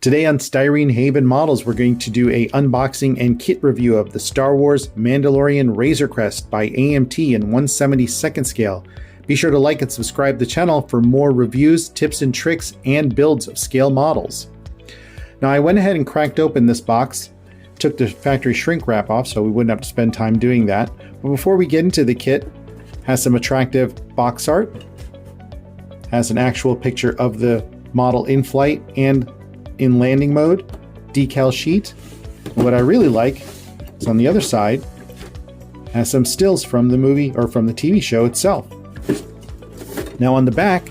Today on Styrene Haven Models, we're going to do a unboxing and kit review of the Star Wars Mandalorian Razor Crest by AMT in 1/72 scale. Be sure to like and subscribe to the channel for more reviews, tips and tricks, and builds of scale models. Now I went ahead and cracked open this box, took the factory shrink wrap off so we wouldn't have to spend time doing that. But before we get into the kit, it has some attractive box art, has an actual picture of the model in flight and in landing mode, decal sheet. And what I really like is on the other side has some stills from the movie or from the TV show itself. Now on the back,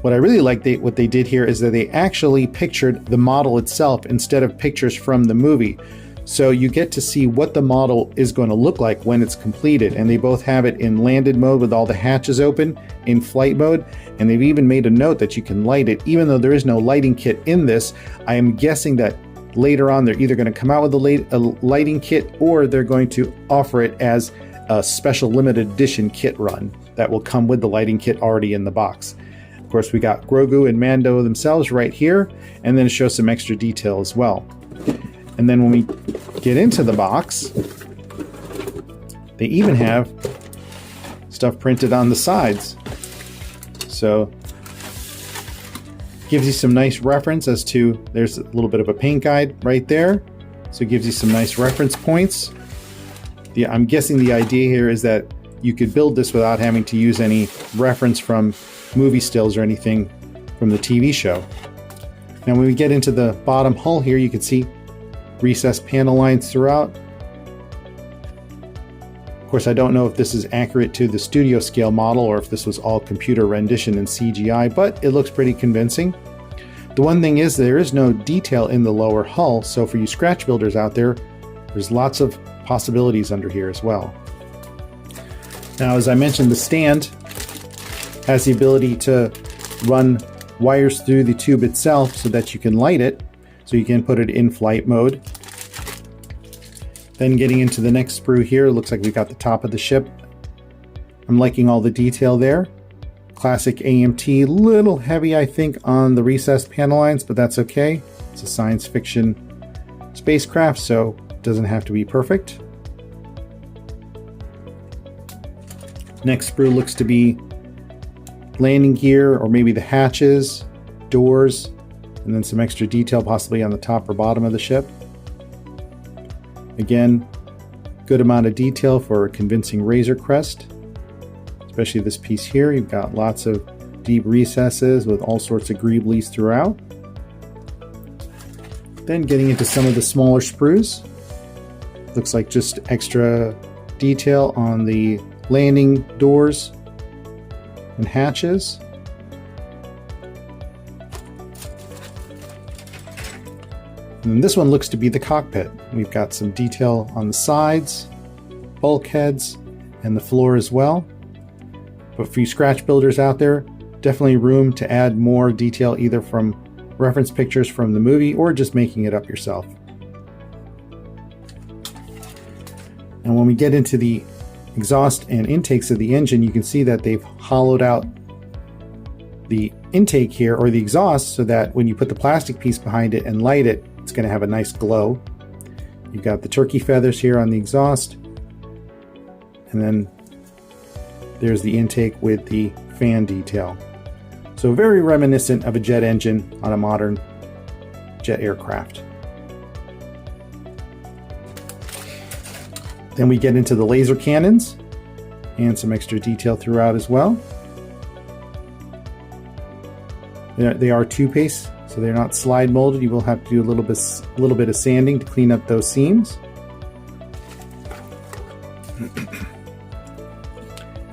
what I really like what they did here is that they actually pictured the model itself instead of pictures from the movie. So you get to see what the model is going to look like when it's completed. And they both have it in landed mode with all the hatches open, in flight mode, and they've even made a note that you can light it. Even though there is no lighting kit in this, I am guessing that later on they're either going to come out with a lighting kit or they're going to offer it as a special limited edition kit run that will come with the lighting kit already in the box. Of course, we got Grogu and Mando themselves right here, and then it shows some extra detail as well. And then when we get into the box, they even have stuff printed on the sides. So gives you some nice reference as to, there's a little bit of a paint guide right there. So it gives you some nice reference points. I'm guessing the idea here is that you could build this without having to use any reference from movie stills or anything from the TV show. Now when we get into the bottom hull here, you can see recessed panel lines throughout. Of course, I don't know if this is accurate to the studio scale model or if this was all computer rendition and CGI, but it looks pretty convincing. The one thing is there is no detail in the lower hull, so for you scratch builders out there, there's lots of possibilities under here as well. Now, as I mentioned, the stand has the ability to run wires through the tube itself so that you can light it. So you can put it in flight mode. Then getting into the next sprue here, it looks like we got the top of the ship. I'm liking all the detail there. Classic AMT, little heavy I think on the recessed panel lines, but that's okay. It's a science fiction spacecraft, so it doesn't have to be perfect. Next sprue looks to be landing gear, or maybe the hatches, doors, and then some extra detail possibly on the top or bottom of the ship. Again, good amount of detail for a convincing Razor Crest, especially this piece here. You've got lots of deep recesses with all sorts of greeblies throughout. Then getting into some of the smaller sprues, looks like just extra detail on the landing doors and hatches. And this one looks to be the cockpit. We've got some detail on the sides, bulkheads, and the floor as well. But for you scratch builders out there, definitely room to add more detail either from reference pictures from the movie or just making it up yourself. And when we get into the exhaust and intakes of the engine, you can see that they've hollowed out the intake here, or the exhaust, so that when you put the plastic piece behind it and light it, it's going to have a nice glow. You've got the turkey feathers here on the exhaust, and then there's the intake with the fan detail. So very reminiscent of a jet engine on a modern jet aircraft. Then we get into the laser cannons and some extra detail throughout as well. They are two-piece, so they're not slide molded. You will have to do a little bit of sanding to clean up those seams.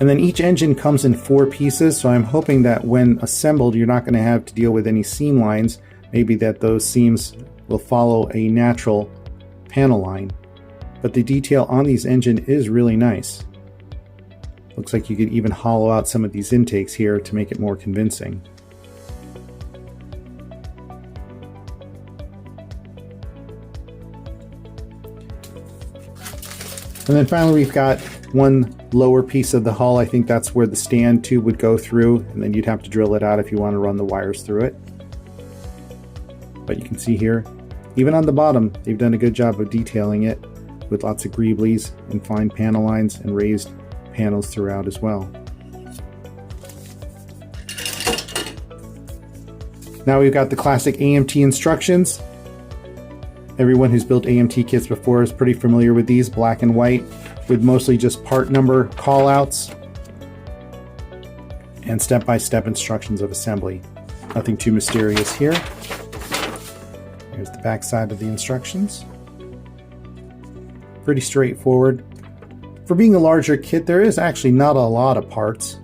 And then each engine comes in 4 pieces, so I'm hoping that when assembled, you're not going to have to deal with any seam lines. Maybe that those seams will follow a natural panel line. But the detail on these engines is really nice. Looks like you could even hollow out some of these intakes here to make it more convincing. And then finally we've got one lower piece of the hull. I think that's where the stand tube would go through, and then you'd have to drill it out if you want to run the wires through it. But you can see here, even on the bottom, they've done a good job of detailing it with lots of greeblies and fine panel lines and raised panels throughout as well. Now we've got the classic AMT instructions. Everyone who's built AMT kits before is pretty familiar with these, black and white, with mostly just part number callouts and step-by-step instructions of assembly. Nothing too mysterious here. Here's the back side of the instructions. Pretty straightforward. For being a larger kit, there is actually not a lot of parts,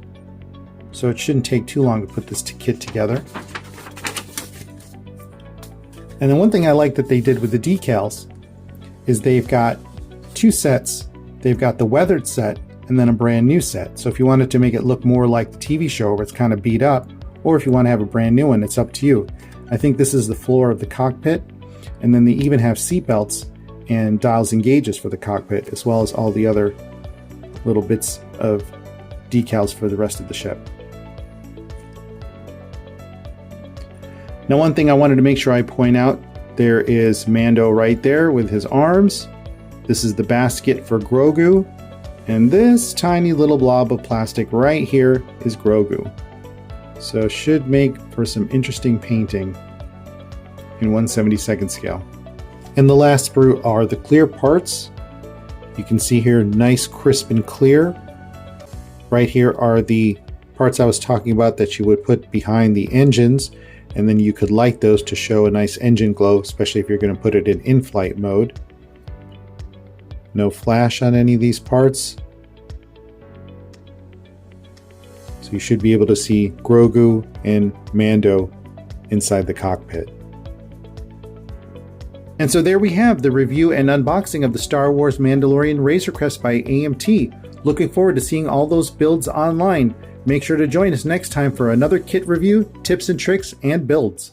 so it shouldn't take too long to put this kit together. And then one thing I like that they did with the decals is they've got two sets. They've got the weathered set and then a brand new set. So if you wanted to make it look more like the TV show where it's kind of beat up, or if you want to have a brand new one, it's up to you. I think this is the floor of the cockpit, and then they even have seat belts and dials and gauges for the cockpit, as well as all the other little bits of decals for the rest of the ship. Now, one thing I wanted to make sure I point out, there is Mando right there with his arms. This is the basket for Grogu. And this tiny little blob of plastic right here is Grogu. So should make for some interesting painting in 1/72nd scale. And the last sprue are the clear parts. You can see here, nice, crisp, and clear. Right here are the parts I was talking about that you would put behind the engines, and then you could light those to show a nice engine glow, especially if you're going to put it in in-flight mode. No flash on any of these parts. So you should be able to see Grogu and Mando inside the cockpit. And so there we have the review and unboxing of the Star Wars Mandalorian Razor Crest by AMT. Looking forward to seeing all those builds online. Make sure to join us next time for another kit review, tips and tricks, and builds.